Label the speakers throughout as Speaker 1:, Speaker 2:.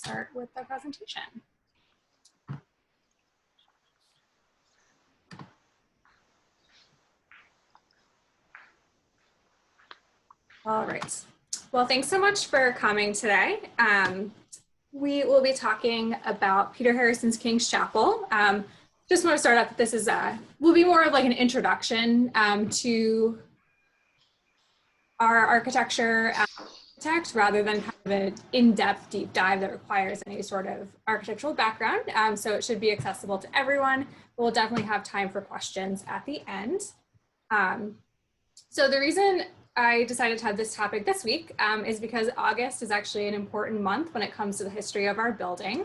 Speaker 1: start with the presentation. All right. Well, thanks so much for coming today. We will be talking about Peter Harrison's King's Chapel. Just want to start off, this is will be more of like an introduction to our architecture text rather than kind of an in-depth deep dive that requires any sort of architectural background. So it should be accessible to everyone. We'll definitely have time for questions at the end. So the reason I decided to have this topic this week is because August is actually an important month when it comes to the history of our building.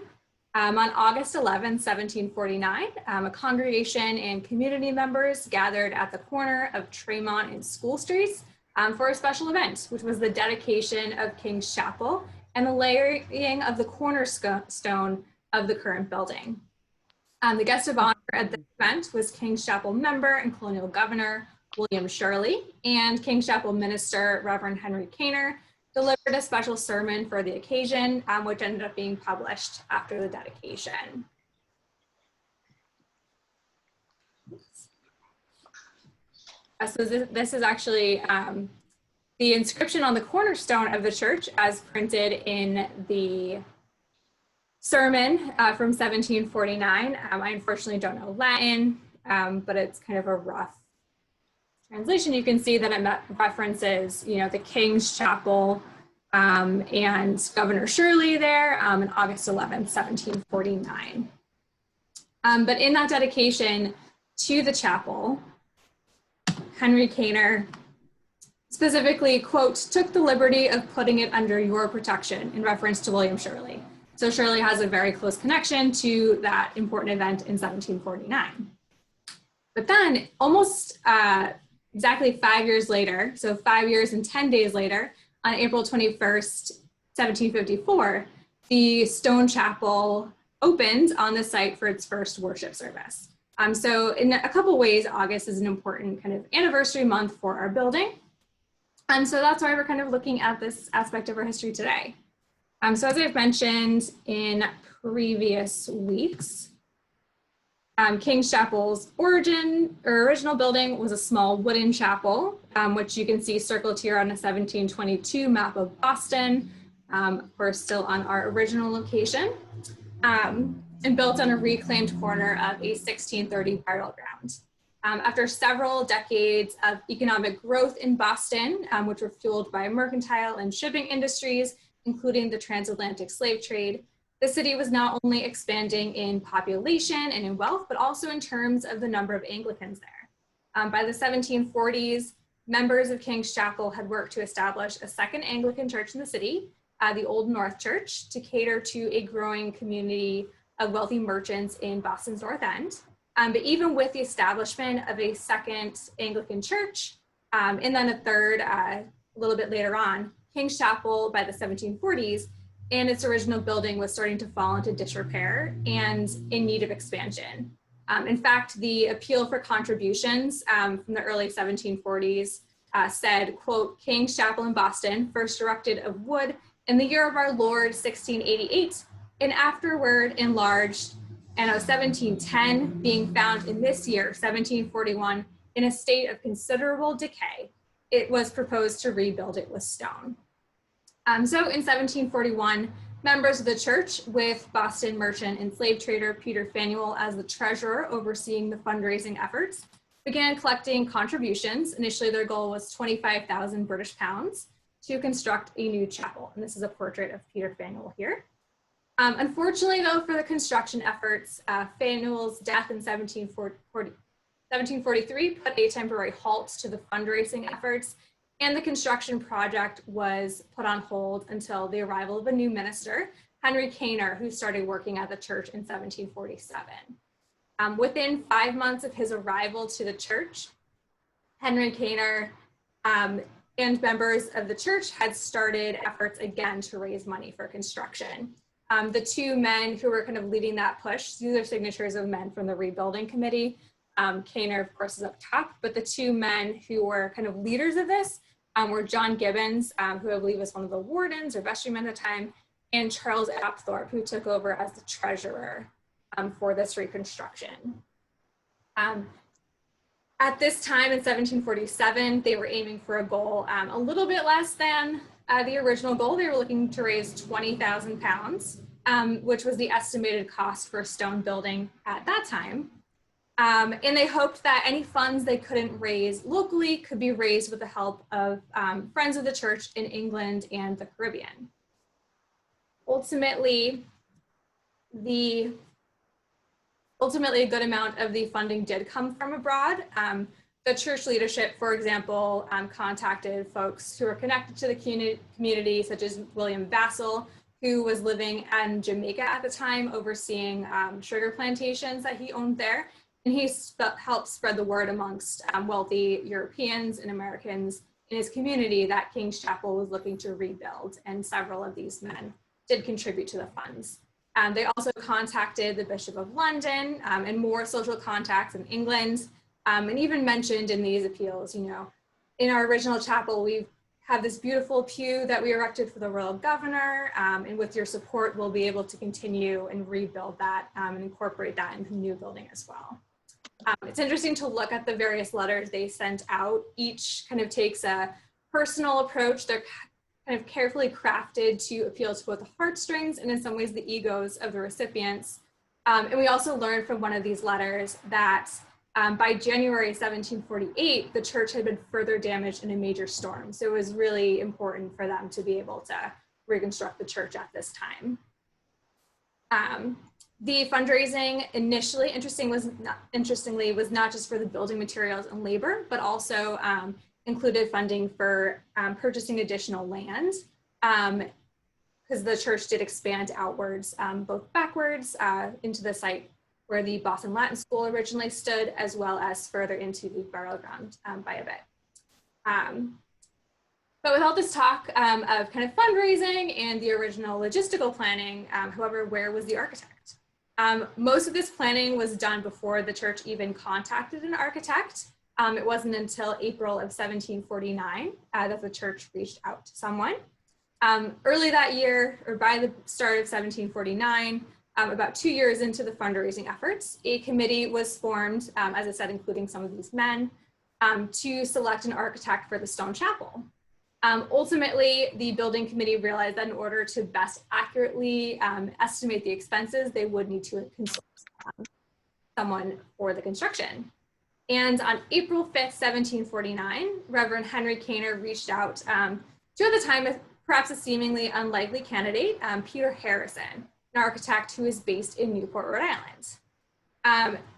Speaker 1: On August 11, 1749, a congregation and community members gathered at the corner of Tremont and School Streets for a special event, which was the dedication of King's Chapel and the laying of the cornerstone of the current building. The guest of honor at the event was King's Chapel member and colonial governor William Shirley, and King's Chapel minister Reverend Henry Kaner delivered a special sermon for the occasion, which ended up being published after the dedication. So this is actually the inscription on the cornerstone of the church as printed in the sermon from 1749. I unfortunately don't know Latin, but it's kind of a rough translation. You can see that it references, the King's Chapel and Governor Shirley there on August 11th, 1749. But in that dedication to the chapel, Henry Kaner specifically, quote, took the liberty of putting it under your protection in reference to William Shirley. So Shirley has a very close connection to that important event in 1749. But then almost exactly 5 years later, so 5 years and 10 days later, on April 21st, 1754, the stone chapel opened on the site for its first worship service. So in a couple ways, August is an important kind of anniversary month for our building. And so that's why we're kind of looking at this aspect of our history today. So as I've mentioned in previous weeks, King's Chapel's original building was a small wooden chapel, which you can see circled here on a 1722 map of Boston. We're still on our original location, and built on a reclaimed corner of a 1630 burial ground. After several decades of economic growth in Boston, which were fueled by mercantile and shipping industries, including the transatlantic slave trade, the city was not only expanding in population and in wealth, but also in terms of the number of Anglicans there. By the 1740s, members of King's Chapel had worked to establish a second Anglican church in the city, the Old North Church, to cater to a growing community of wealthy merchants in Boston's North End. But even with the establishment of a second Anglican church, and then a third a little bit later on, King's Chapel by the 1740s and its original building was starting to fall into disrepair and in need of expansion. In fact, the appeal for contributions from the early 1740s said, quote, King's Chapel in Boston, first erected of wood in the year of our Lord, 1688, and afterward enlarged, and 1710, being found in this year, 1741, in a state of considerable decay. It was proposed to rebuild it with stone. So in 1741, members of the church, with Boston merchant and slave trader Peter Faneuil as the treasurer overseeing the fundraising efforts, began collecting contributions. Initially, their goal was 25,000 British pounds to construct a new chapel. And this is a portrait of Peter Faneuil here. Unfortunately, though, for the construction efforts, Faneuil's death in 1743 put a temporary halt to the fundraising efforts, and the construction project was put on hold until the arrival of a new minister, Henry Kaner, who started working at the church in 1747. Within 5 months of his arrival to the church, Henry Kaner and members of the church had started efforts again to raise money for construction. The two men who were kind of leading that push, these are signatures of men from the rebuilding committee. Kaner, of course, is up top, but the two men who were kind of leaders of this were John Gibbons, who I believe was one of the wardens or vestrymen at the time, and Charles Apthorpe, who took over as the treasurer for this reconstruction. At this time in 1747, they were aiming for a goal a little bit less than the original goal. They were looking to raise £20,000, which was the estimated cost for a stone building at that time. And they hoped that any funds they couldn't raise locally could be raised with the help of friends of the church in England and the Caribbean. Ultimately, a good amount of the funding did come from abroad. The church leadership, for example, contacted folks who were connected to the community, such as William Vassall, who was living in Jamaica at the time, overseeing sugar plantations that he owned there. And he helped spread the word amongst wealthy Europeans and Americans in his community that King's Chapel was looking to rebuild, and several of these men did contribute to the funds. They also contacted the Bishop of London and more social contacts in England, and even mentioned in these appeals, you know, in our original chapel, we have this beautiful pew that we erected for the royal governor, and with your support, we'll be able to continue and rebuild that and incorporate that into the new building as well. It's interesting to look at the various letters they sent out. Each kind of takes a personal approach. They're kind of carefully crafted to appeal to both the heartstrings and in some ways the egos of the recipients. And we also learned from one of these letters that by January 1748, the church had been further damaged in a major storm. So it was really important for them to be able to reconstruct the church at this time. The fundraising initially, interestingly, was not just for the building materials and labor, but also included funding for purchasing additional land, because the church did expand outwards, both backwards into the site where the Boston Latin School originally stood, as well as further into the burial ground by a bit. But with all this talk of kind of fundraising and the original logistical planning, however, where was the architect? Most of this planning was done before the church even contacted an architect. It wasn't until April of 1749 that the church reached out to someone. Early that year, or by the start of 1749, about 2 years into the fundraising efforts, a committee was formed, as I said, including some of these men, to select an architect for the stone chapel. Ultimately, the building committee realized that in order to best accurately estimate the expenses, they would need to consult someone for the construction. And on April 5th, 1749, Reverend Henry Kaner reached out to, at the time, perhaps a seemingly unlikely candidate, Peter Harrison, an architect who is based in Newport, Rhode Island.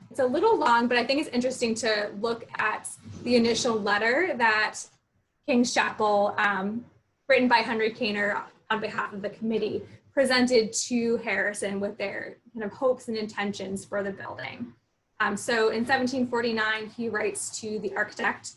Speaker 1: It's a little long, but I think it's interesting to look at the initial letter that King's Chapel, written by Henry Kaner on behalf of the committee, presented to Harrison with their kind of hopes and intentions for the building. So in 1749, he writes to the architect,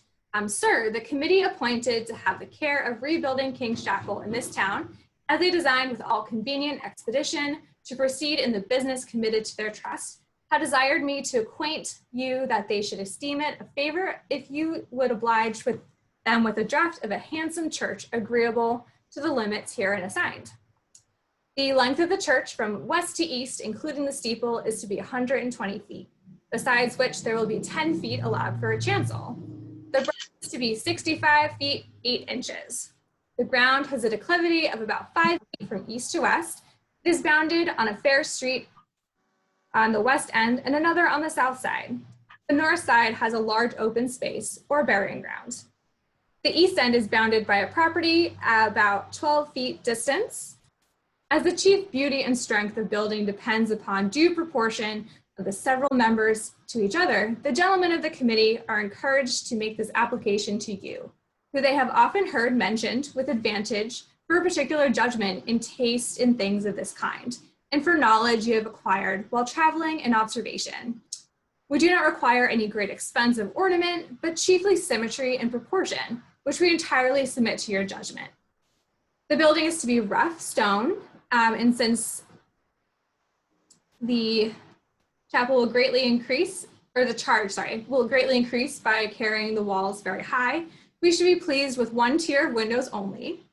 Speaker 1: "Sir, the committee appointed to have the care of rebuilding King's Chapel in this town, as they designed with all convenient expedition to proceed in the business committed to their trust, have desired me to acquaint you that they should esteem it a favor if you would oblige with them with a draft of a handsome church agreeable to the limits herein assigned. The length of the church from west to east, including the steeple, is to be 120 feet, besides which there will be 10 feet allowed for a chancel. The breadth is to be 65 feet, 8 inches. The ground has a declivity of about 5 feet from east to west. It is bounded on a fair street on the west end and another on the south side. The north side has a large open space or burying ground. The east end is bounded by a property about 12 feet distance. As the chief beauty and strength of building depends upon due proportion of the several members to each other, the gentlemen of the committee are encouraged to make this application to you, who they have often heard mentioned with advantage for a particular judgment and taste in things of this kind, and for knowledge you have acquired while traveling and observation. We do not require any great expense of ornament, but chiefly symmetry and proportion, which we entirely submit to your judgment. The building is to be rough stone, and since the chapel will greatly increase, or the charge, sorry, will greatly increase by carrying the walls very high, we should be pleased with one tier of windows only.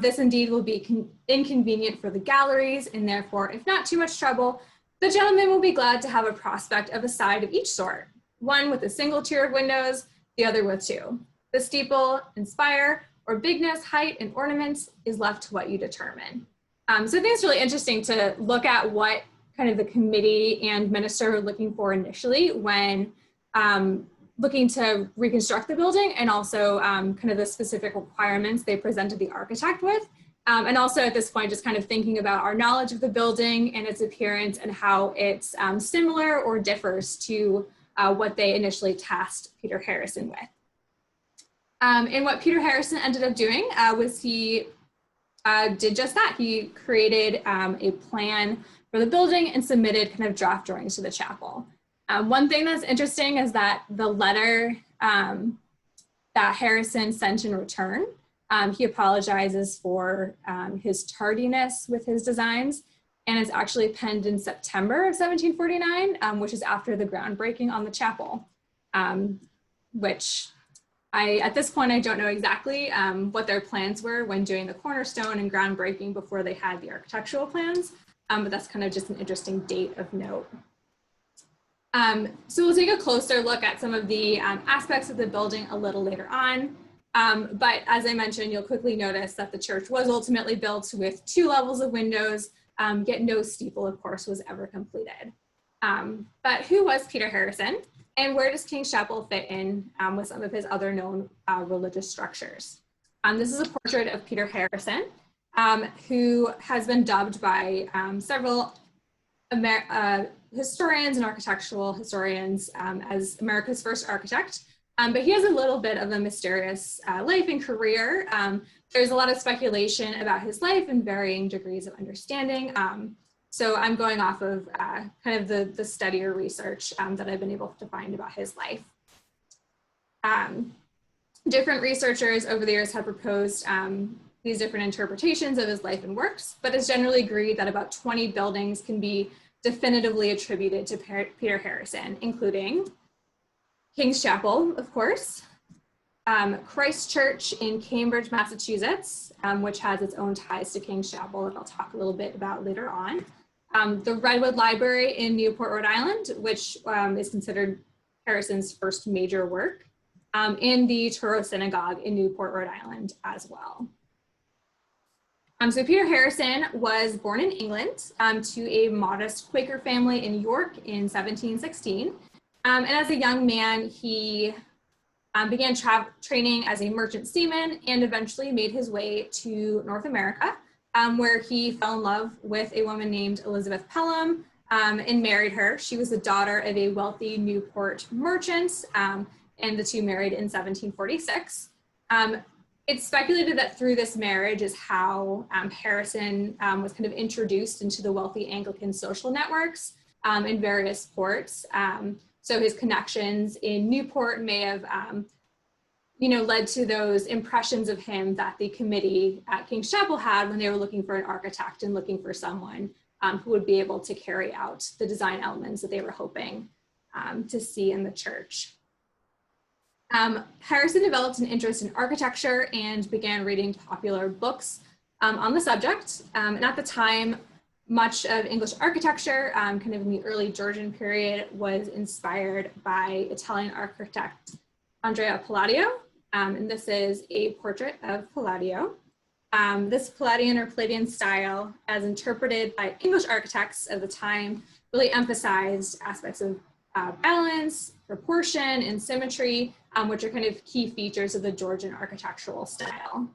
Speaker 1: This indeed will be inconvenient for the galleries, and therefore, if not too much trouble, the gentleman will be glad to have a prospect of a side of each sort, one with a single tier of windows, the other with two. The steeple and spire, or bigness, height, and ornaments is left to what you determine. So I think it's really interesting to look at what kind of the committee and minister were looking for initially when looking to reconstruct the building, and also kind of the specific requirements they presented the architect with. And also at this point, just kind of thinking about our knowledge of the building and its appearance and how it's similar or differs to what they initially tasked Peter Harrison with. And what Peter Harrison ended up doing was he did just that. He created a plan for the building and submitted kind of draft drawings to the chapel. One thing that's interesting is that the letter that Harrison sent in return, he apologizes for his tardiness with his designs, and it's actually penned in September of 1749, which is after the groundbreaking on the chapel, which at this point, I don't know exactly what their plans were when doing the cornerstone and groundbreaking before they had the architectural plans, but that's kind of just an interesting date of note. So we'll take a closer look at some of the aspects of the building a little later on. But as I mentioned, you'll quickly notice that the church was ultimately built with 2 levels of windows, yet no steeple, of course, was ever completed. But who was Peter Harrison, and where does King's Chapel fit in with some of his other known religious structures? This is a portrait of Peter Harrison, who has been dubbed by several historians and architectural historians as America's first architect. But he has a little bit of a mysterious life and career. There's a lot of speculation about his life and varying degrees of understanding. So I'm going off of kind of the study or research that I've been able to find about his life. Different researchers over the years have proposed these different interpretations of his life and works, but it's generally agreed that about 20 buildings can be definitively attributed to Peter Harrison, including King's Chapel, of course, Christchurch in Cambridge, Massachusetts, which has its own ties to King's Chapel that I'll talk a little bit about later on. The Redwood Library in Newport, Rhode Island, which is considered Harrison's first major work, and the Churro Synagogue in Newport, Rhode Island as well. So Peter Harrison was born in England to a modest Quaker family in York in 1716. And as a young man, he began training as a merchant seaman and eventually made his way to North America, where he fell in love with a woman named Elizabeth Pelham and married her. She was the daughter of a wealthy Newport merchant, and the two married in 1746. It's speculated that through this marriage is how Harrison was kind of introduced into the wealthy Anglican social networks in various ports. So his connections in Newport may have, led to those impressions of him that the committee at King's Chapel had when they were looking for an architect and looking for someone who would be able to carry out the design elements that they were hoping to see in the church. Harrison developed an interest in architecture and began reading popular books on the subject. And at the time, much of English architecture, kind of in the early Georgian period, was inspired by Italian architect Andrea Palladio. And this is a portrait of Palladio. This Palladian or Palladian style, as interpreted by English architects of the time, really emphasized aspects of balance, proportion, and symmetry, which are kind of key features of the Georgian architectural style.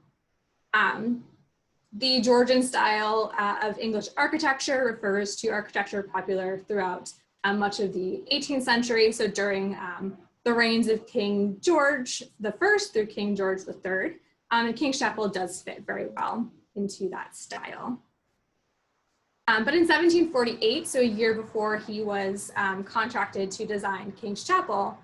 Speaker 1: The Georgian style of English architecture refers to architecture popular throughout much of the 18th century, so during the reigns of King George I through King George III, and King's Chapel does fit very well into that style. But in 1748, so a year before he was contracted to design King's Chapel,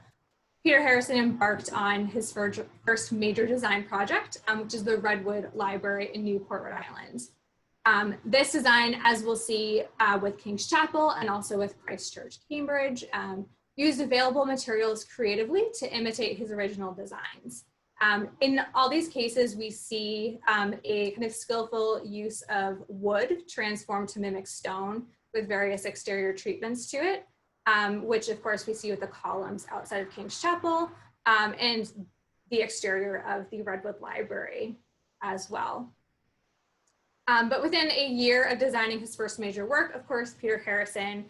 Speaker 1: Peter Harrison embarked on his first major design project, which is the Redwood Library in Newport, Rhode Island. This design, as we'll see with King's Chapel and also with Christchurch Cambridge, used available materials creatively to imitate his original designs. In all these cases, we see a kind of skillful use of wood transformed to mimic stone with various exterior treatments to it, which of course we see with the columns outside of King's Chapel and the exterior of the Redwood Library as well. But within a year of designing his first major work, of course, Peter Harrison,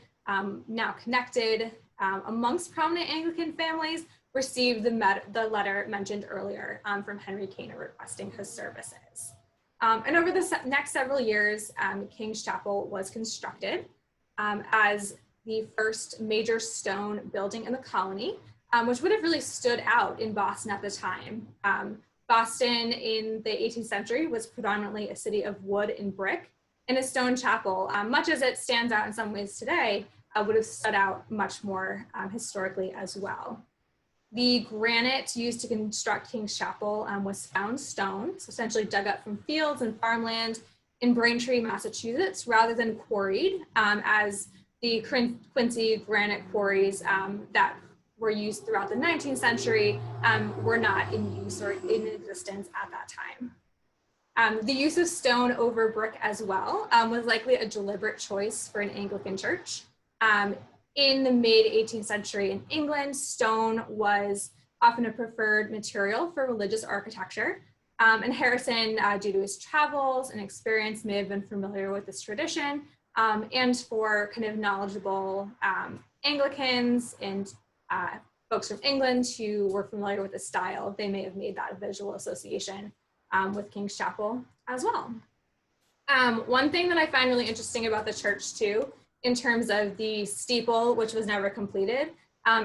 Speaker 1: now connected amongst prominent Anglican families, received the letter mentioned earlier from Henry Kane requesting his services. And over the next several years, King's Chapel was constructed as the first major stone building in the colony, which would have really stood out in Boston at the time. Boston in the 18th century was predominantly a city of wood and brick, and a stone chapel, much as it stands out in some ways today, would have stood out much more historically as well. The granite used to construct King's Chapel was found stone, so essentially dug up from fields and farmland in Braintree, Massachusetts, rather than quarried, as the Quincy granite quarries that were used throughout the 19th century were not in use or in existence at that time. The use of stone over brick as well was likely a deliberate choice for an Anglican church. In the mid-18th century in England, stone was often a preferred material for religious architecture. And Harrison, due to his travels and experience, may have been familiar with this tradition. And for kind of knowledgeable Anglicans and folks from England who were familiar with the style, they may have made that visual association with King's Chapel as well. One thing that I find really interesting about the church too, in terms of the steeple, which was never completed,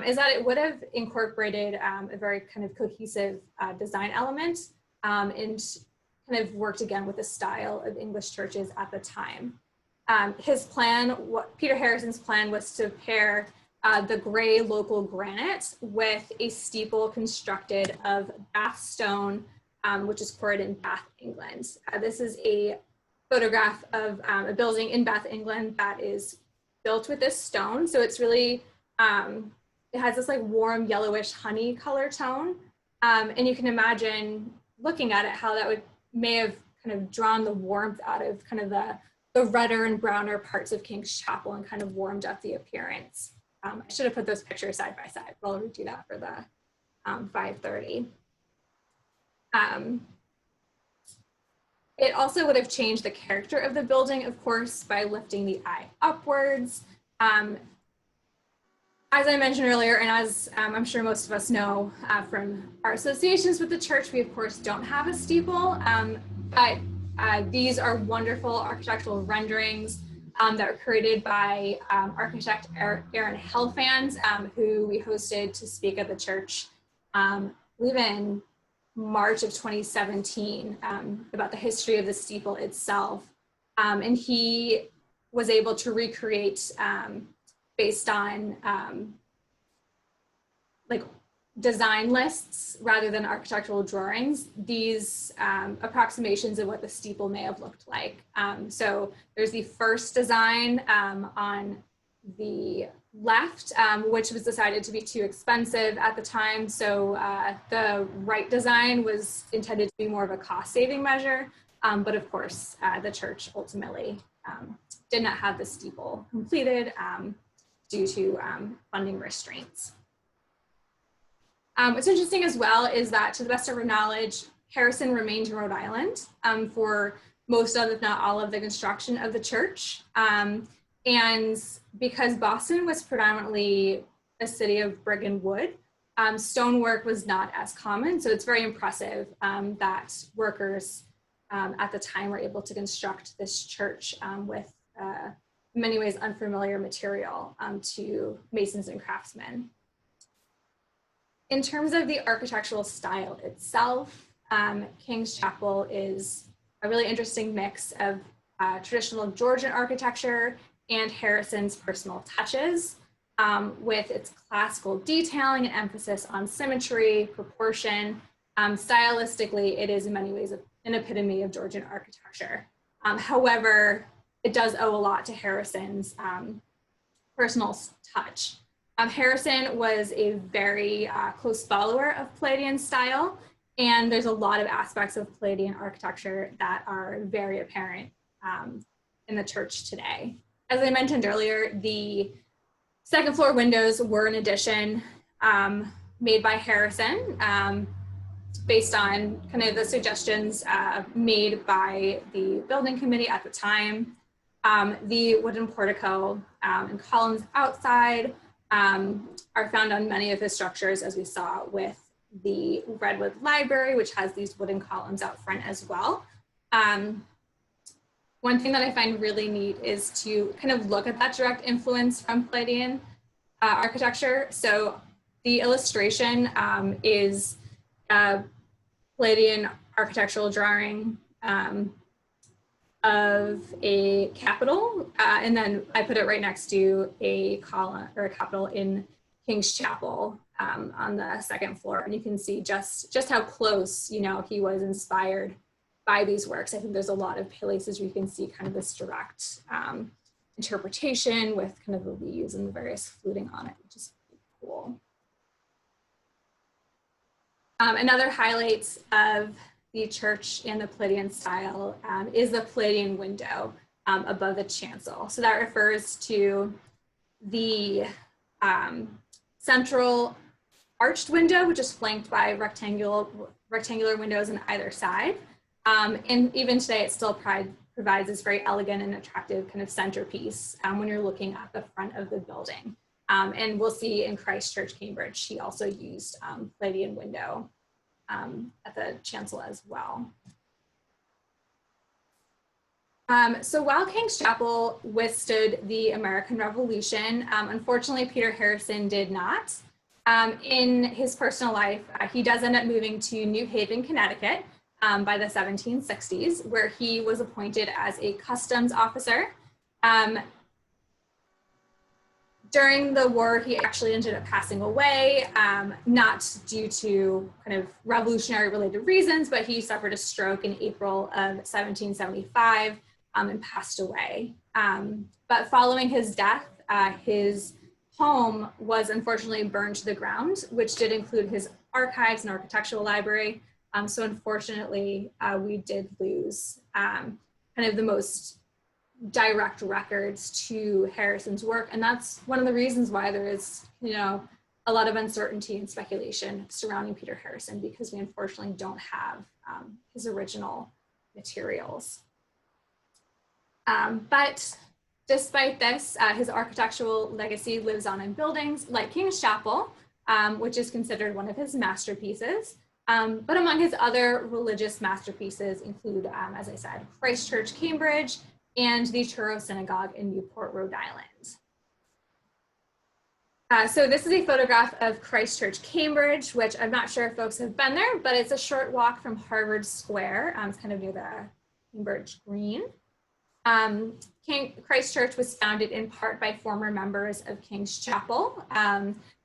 Speaker 1: is that it would have incorporated a very kind of cohesive design element and kind of worked again with the style of English churches at the time. Peter Harrison's plan was to pair the gray local granite with a steeple constructed of Bath stone, which is quarried in Bath, England. This is a photograph of a building in Bath, England that is built with this stone. So it's really, it has this like warm yellowish honey color tone. And you can imagine looking at it, how that may have kind of drawn the warmth out of kind of the redder and browner parts of King's Chapel and kind of warmed up the appearance. I should have put those pictures side by side, but I'll do that for the 5:30. It also would have changed the character of the building, of course, by lifting the eye upwards. As I mentioned earlier, and as I'm sure most of us know from our associations with the church, we of course don't have a steeple, but these are wonderful architectural renderings that were created by architect Aaron Helfand, who we hosted to speak at the church, I believe in March of 2017, about the history of the steeple itself. And he was able to recreate, based on like design lists rather than architectural drawings, these approximations of what the steeple may have looked like. So there's the first design on the left, which was decided to be too expensive at the time. So the right design was intended to be more of a cost-saving measure. But of course, the church ultimately did not have the steeple completed due to funding restraints. What's interesting as well is that, to the best of our knowledge, Harrison remained in Rhode Island for most of, if not all of, the construction of the church. And because Boston was predominantly a city of brick and wood, stonework was not as common. So it's very impressive that workers at the time were able to construct this church with in many ways unfamiliar material to masons and craftsmen. In terms of the architectural style itself, King's Chapel is a really interesting mix of traditional Georgian architecture and Harrison's personal touches, with its classical detailing and emphasis on symmetry, proportion. Stylistically, it is in many ways an epitome of Georgian architecture. However, it does owe a lot to Harrison's personal touch. Harrison was a very close follower of Palladian style, And there's a lot of aspects of Palladian architecture that are very apparent in the church today. As I mentioned earlier, the second floor windows were an addition made by Harrison based on kind of the suggestions made by the building committee at the time. The wooden portico and columns outside are found on many of his structures, as we saw with the Redwood Library, which has these wooden columns out front as well. One thing that I find really neat is to kind of look at that direct influence from Palladian architecture. So the illustration is a Palladian architectural drawing of a capitol, and then I put it right next to a column or a capitol in King's Chapel on the second floor, and you can see just how close, you know, he was inspired by these works. I think there's a lot of places where you can see kind of this direct interpretation with kind of the leaves and the various fluting on it, which is pretty cool. Another highlight of the church in the Palladian style is the Palladian window above the chancel. So that refers to the central arched window, which is flanked by rectangular windows on either side. And even today, it still provides this very elegant and attractive kind of centerpiece when you're looking at the front of the building. And we'll see in Christchurch, Cambridge, he also used Palladian window at the chancel as well. So while King's Chapel withstood the American Revolution, unfortunately, Peter Harrison did not. In his personal life, he does end up moving to New Haven, Connecticut by the 1760s, where he was appointed as a customs officer. During the war, he actually ended up passing away, not due to kind of revolutionary related reasons, but he suffered a stroke in April of 1775 and passed away. But following his death, his home was unfortunately burned to the ground, which did include his archives and architectural library. So unfortunately, we did lose kind of the most direct records to Harrison's work. And that's one of the reasons why there is, you know, a lot of uncertainty and speculation surrounding Peter Harrison, because we unfortunately don't have his original materials. But despite this, his architectural legacy lives on in buildings like King's Chapel, which is considered one of his masterpieces. But among his other religious masterpieces include, as I said, Christchurch Cambridge and the Churro Synagogue in Newport, Rhode Island. So this is a photograph of Christchurch Cambridge, which I'm not sure if folks have been there, but it's a short walk from Harvard Square. It's kind of near the Cambridge Green. Christchurch was founded in part by former members of King's Chapel.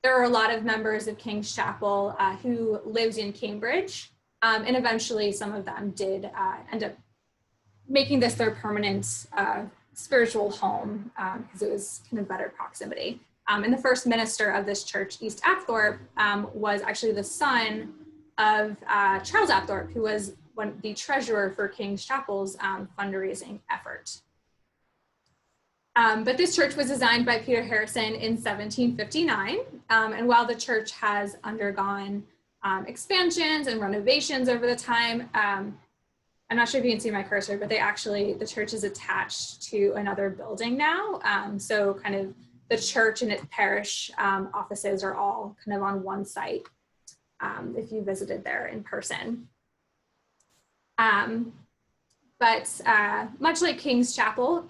Speaker 1: There are a lot of members of King's Chapel who lived in Cambridge, and eventually some of them did end up making this their permanent spiritual home because it was kind of better proximity. And the first minister of this church, East Apthorpe, was actually the son of Charles Apthorpe, who was the treasurer for King's Chapel's fundraising effort. But this church was designed by Peter Harrison in 1759. And while the church has undergone expansions and renovations over the time, I'm not sure if you can see my cursor, but the church is attached to another building now. So kind of the church and its parish offices are all kind of on one site if you visited there in person. But much like King's Chapel,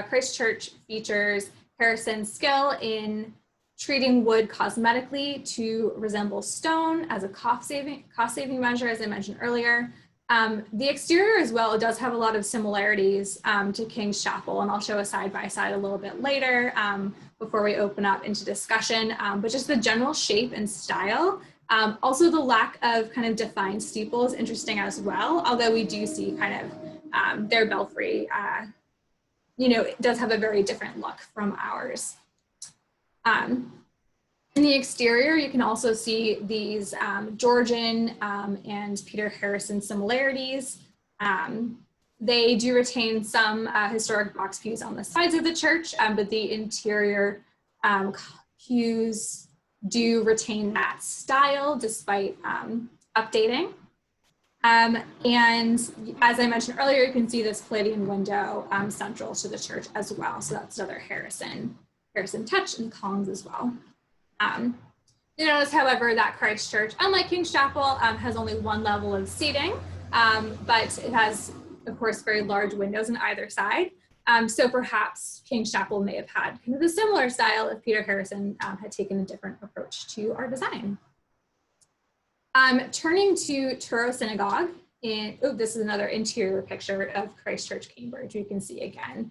Speaker 1: Christchurch features Harrison's skill in treating wood cosmetically to resemble stone as a cost-saving measure, as I mentioned earlier. The exterior as well, it does have a lot of similarities to King's Chapel, and I'll show a side-by-side a little bit later before we open up into discussion, but just the general shape and style. Also the lack of kind of defined steeple is interesting as well, although we do see kind of their belfry, you know, it does have a very different look from ours. In the exterior, you can also see these Georgian and Peter Harrison similarities. They do retain some historic box pews on the sides of the church, but the interior pews do retain that style despite updating. And as I mentioned earlier, you can see this Palladian window central to the church as well. So that's another Harrison touch in the columns as well. You notice, however, that Christchurch, unlike King's Chapel, has only one level of seating, but it has, of course, very large windows on either side. So perhaps King's Chapel may have had kind of a similar style if Peter Harrison had taken a different approach to our design. Turning to Churro Synagogue, this is another interior picture of Christchurch Cambridge. You can see again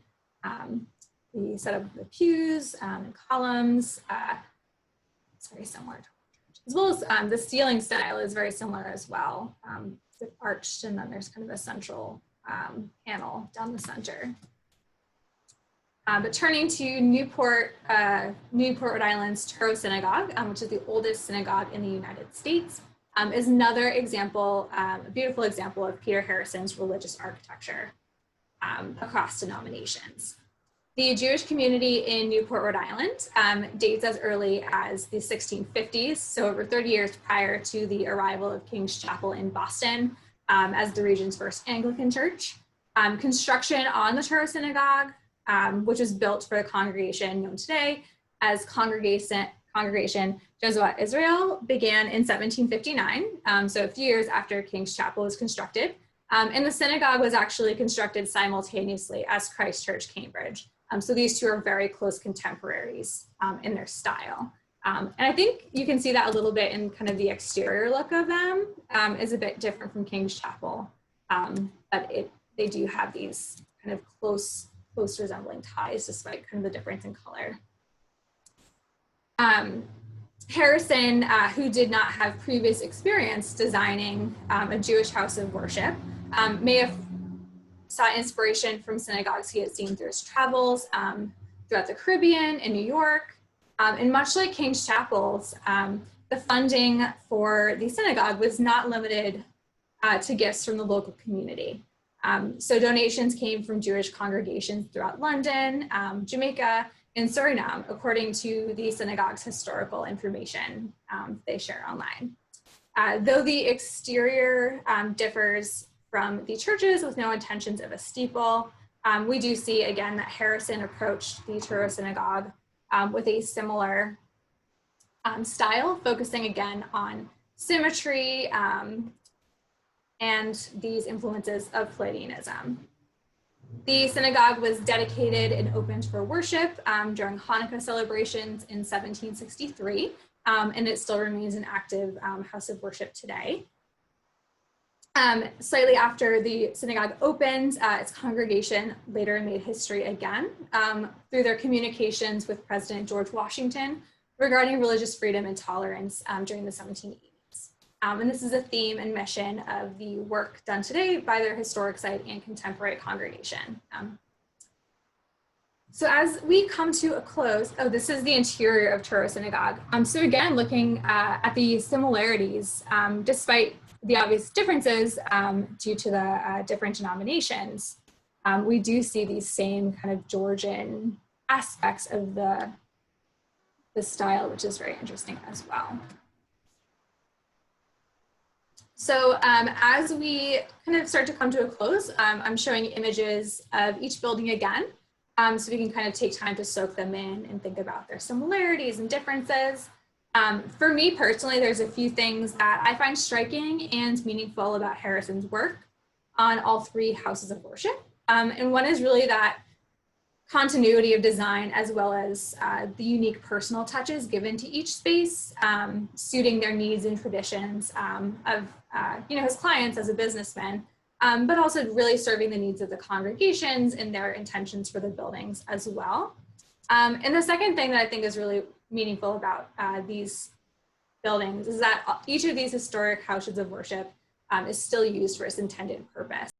Speaker 1: the setup of the pews and columns. It's very similar to church, as well as the ceiling style is very similar as well. It's arched, and then there's kind of a central panel down the center. But turning to Newport, Rhode Island's Churro Synagogue, which is the oldest synagogue in the United States, is another example, a beautiful example of Peter Harrison's religious architecture across denominations. The Jewish community in Newport, Rhode Island dates as early as the 1650s, so over 30 years prior to the arrival of King's Chapel in Boston as the region's first Anglican church. Construction on the Churro Synagogue, which was built for the congregation known today as Congregation Jesuit Israel, began in 1759, so a few years after King's Chapel was constructed. And the synagogue was actually constructed simultaneously as Christchurch Cambridge. So these two are very close contemporaries in their style. And I think you can see that a little bit in kind of the exterior look of them is a bit different from King's Chapel, but they do have these kind of close resembling ties despite kind of the difference in color. Harrison, who did not have previous experience designing a Jewish house of worship, may have sought inspiration from synagogues he had seen through his travels throughout the Caribbean and New York. And much like King's Chapels, the funding for the synagogue was not limited to gifts from the local community. So donations came from Jewish congregations throughout London, Jamaica, and Suriname, according to the synagogue's historical information they share online. Though the exterior differs from the churches with no intentions of a steeple, we do see again that Harrison approached the Churro Synagogue with a similar style, focusing again on symmetry and these influences of Palladianism. The synagogue was dedicated and opened for worship during Hanukkah celebrations in 1763, and it still remains an active house of worship today. Slightly after the synagogue opened, its congregation later made history again through their communications with President George Washington regarding religious freedom and tolerance during the 1780s. And this is a theme and mission of the work done today by their historic site and contemporary congregation. So as we come to a close, this is the interior of Churro Synagogue. So again, looking at the similarities, despite the obvious differences due to the different denominations, we do see these same kind of Georgian aspects of the style, which is very interesting as well. So as we kind of start to come to a close, I'm showing images of each building again, so we can kind of take time to soak them in and think about their similarities and differences. For me personally, there's a few things that I find striking and meaningful about Harrison's work on all three houses of worship. And one is really that continuity of design, as well as the unique personal touches given to each space, suiting their needs and traditions of his clients as a businessman, but also really serving the needs of the congregations and their intentions for the buildings as well. And the second thing that I think is really meaningful about these buildings is that each of these historic houses of worship is still used for its intended purpose.